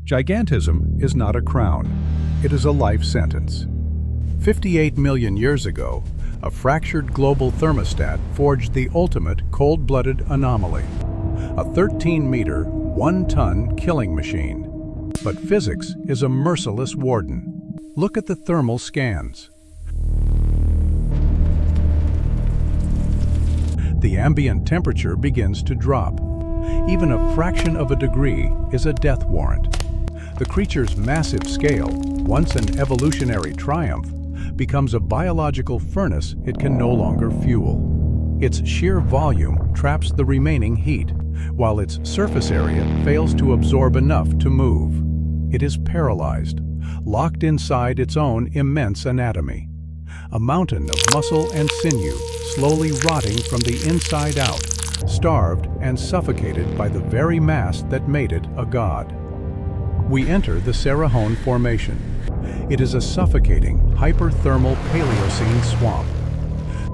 Gigantism is not a crown, it is a life sentence. 58 million years ago, a fractured global thermostat forged the ultimate cold-blooded anomaly, a 13-meter, 1-ton killing machine. But physics is a merciless warden. Look at the thermal scans. The ambient temperature begins to drop. Even a fraction of a degree is a death warrant. The creature's massive scale, once an evolutionary triumph, becomes a biological furnace it can no longer fuel. Its sheer volume traps the remaining heat, while its surface area fails to absorb enough to move. It is paralyzed, locked inside its own immense anatomy. A mountain of muscle and sinew, slowly rotting from the inside out, starved and suffocated by the very mass that made it a god. We enter the Cerrejón Formation. It is a suffocating, hyperthermal Paleocene swamp.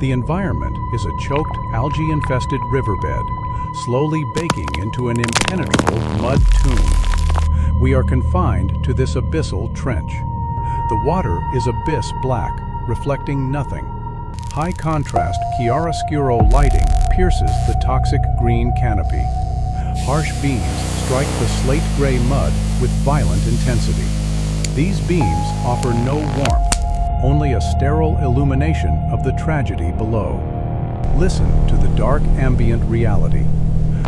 The environment is a choked, algae-infested riverbed, slowly baking into an impenetrable mud tomb. We are confined to this abyssal trench. The water is abyss black, reflecting nothing. High-contrast chiaroscuro lighting pierces the toxic green canopy. Harsh beams strike the slate-gray mud with violent intensity. These beams offer no warmth, only a sterile illumination of the tragedy below. Listen to the dark ambient reality.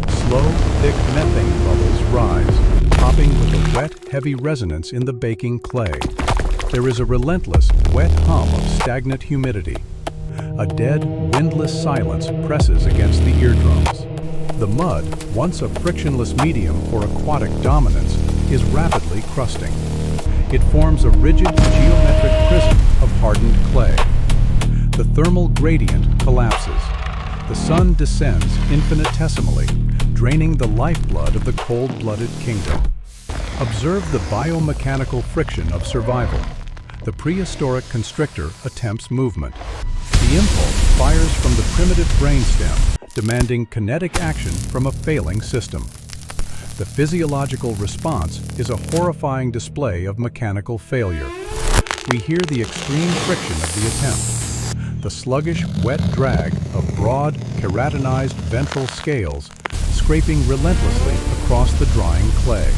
Slow, thick methane bubbles rise, popping with a wet, heavy resonance in the baking clay. There is a relentless, wet hum of stagnant humidity. A dead, windless silence presses against the eardrums. The mud, once a frictionless medium for aquatic dominance, is rapidly crusting. It forms a rigid geometric prism of hardened clay. The thermal gradient collapses. The sun descends infinitesimally, draining the lifeblood of the cold-blooded kingdom. Observe the biomechanical friction of survival. The prehistoric constrictor attempts movement. The impulse fires from the primitive brainstem, demanding kinetic action from a failing system. The physiological response is a horrifying display of mechanical failure. We hear the extreme friction of the attempt. The sluggish, wet drag of broad, keratinized ventral scales scraping relentlessly across the drying clay.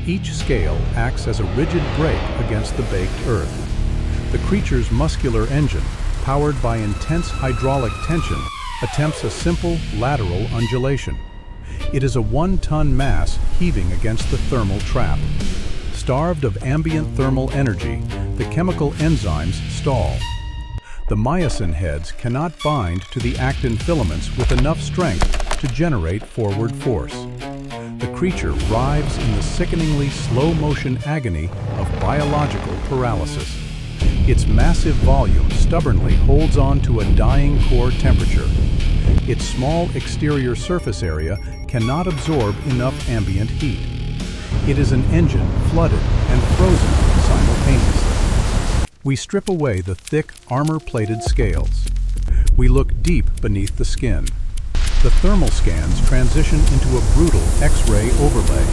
Each scale acts as a rigid brake against the baked earth. The creature's muscular engine, powered by intense hydraulic tension, attempts a simple lateral undulation. It is a 1-ton mass heaving against the thermal trap. Starved of ambient thermal energy, the chemical enzymes stall. The myosin heads cannot bind to the actin filaments with enough strength to generate forward force. The creature writhes in the sickeningly slow-motion agony of biological paralysis. Its massive volume stubbornly holds on to a dying core temperature. Its small exterior surface area cannot absorb enough ambient heat. It is an engine flooded and frozen simultaneously. We strip away the thick, armor-plated scales. We look deep beneath the skin. The thermal scans transition into a brutal X-ray overlay.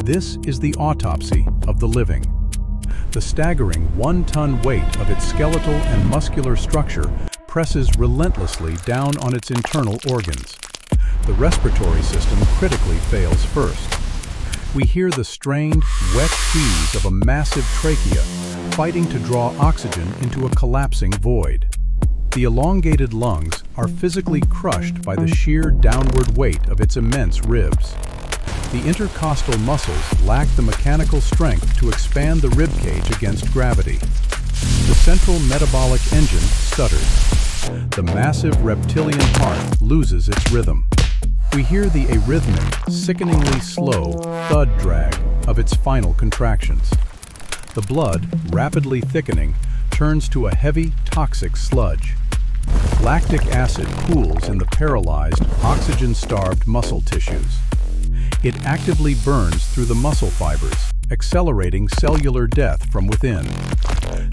This is the autopsy of the living. The staggering 1-ton weight of its skeletal and muscular structure presses relentlessly down on its internal organs. The respiratory system critically fails first. We hear the strained, wet wheeze of a massive trachea fighting to draw oxygen into a collapsing void. The elongated lungs are physically crushed by the sheer downward weight of its immense ribs. The intercostal muscles lack the mechanical strength to expand the ribcage against gravity. The central metabolic engine stutters. The massive reptilian heart loses its rhythm. We hear the arrhythmic, sickeningly slow thud drag of its final contractions. The blood, rapidly thickening, turns to a heavy, toxic sludge. Lactic acid pools in the paralyzed, oxygen-starved muscle tissues. It actively burns through the muscle fibers, accelerating cellular death from within.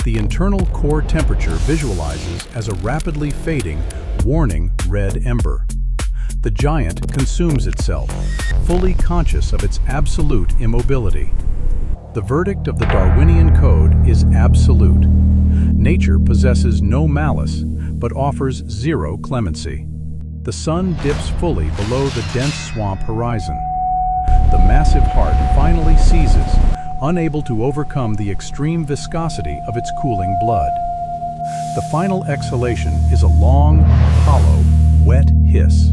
The internal core temperature visualizes as a rapidly fading, warning red ember. The giant consumes itself, fully conscious of its absolute immobility. The verdict of the Darwinian Code is absolute. Nature possesses no malice, but offers zero clemency. The sun dips fully below the dense swamp horizon. The massive heart finally seizes, unable to overcome the extreme viscosity of its cooling blood. The final exhalation is a long, hollow, wet hiss.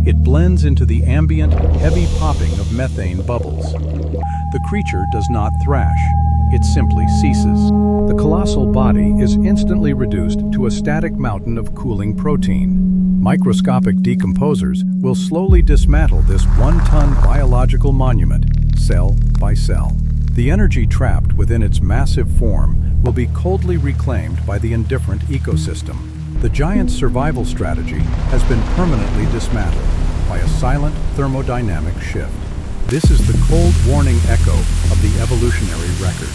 It blends into the ambient, heavy popping of methane bubbles. The creature does not thrash. It simply ceases. The colossal body is instantly reduced to a static mountain of cooling protein. Microscopic decomposers will slowly dismantle this one-ton biological monument, cell by cell. The energy trapped within its massive form will be coldly reclaimed by the indifferent ecosystem. The giant's survival strategy has been permanently dismantled by a silent thermodynamic shift. This is the cold warning echo of the evolutionary record.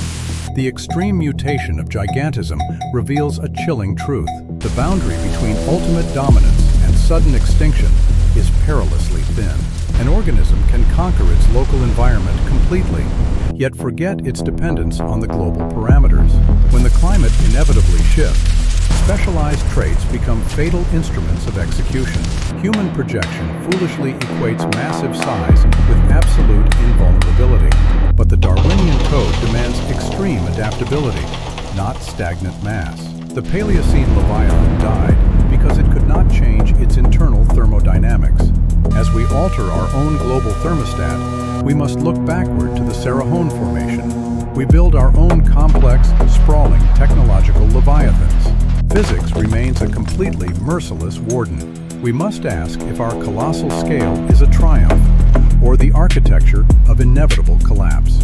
The extreme mutation of gigantism reveals a chilling truth. The boundary between ultimate dominance and sudden extinction is perilously thin. An organism can conquer its local environment completely, yet forget its dependence on the global parameters. When the climate inevitably shifts, specialized traits become fatal instruments of execution. Human projection foolishly equates massive size with absolute invulnerability. But the Darwinian Code demands extreme adaptability, not stagnant mass. The Paleocene leviathan died because it could not change its internal thermodynamics. As we alter our own global thermostat, we must look backward to the Cerrejón formation. We build our own complex, sprawling technological leviathans. Physics remains a completely merciless warden. We must ask if our colossal scale is a triumph or the architecture of inevitable collapse.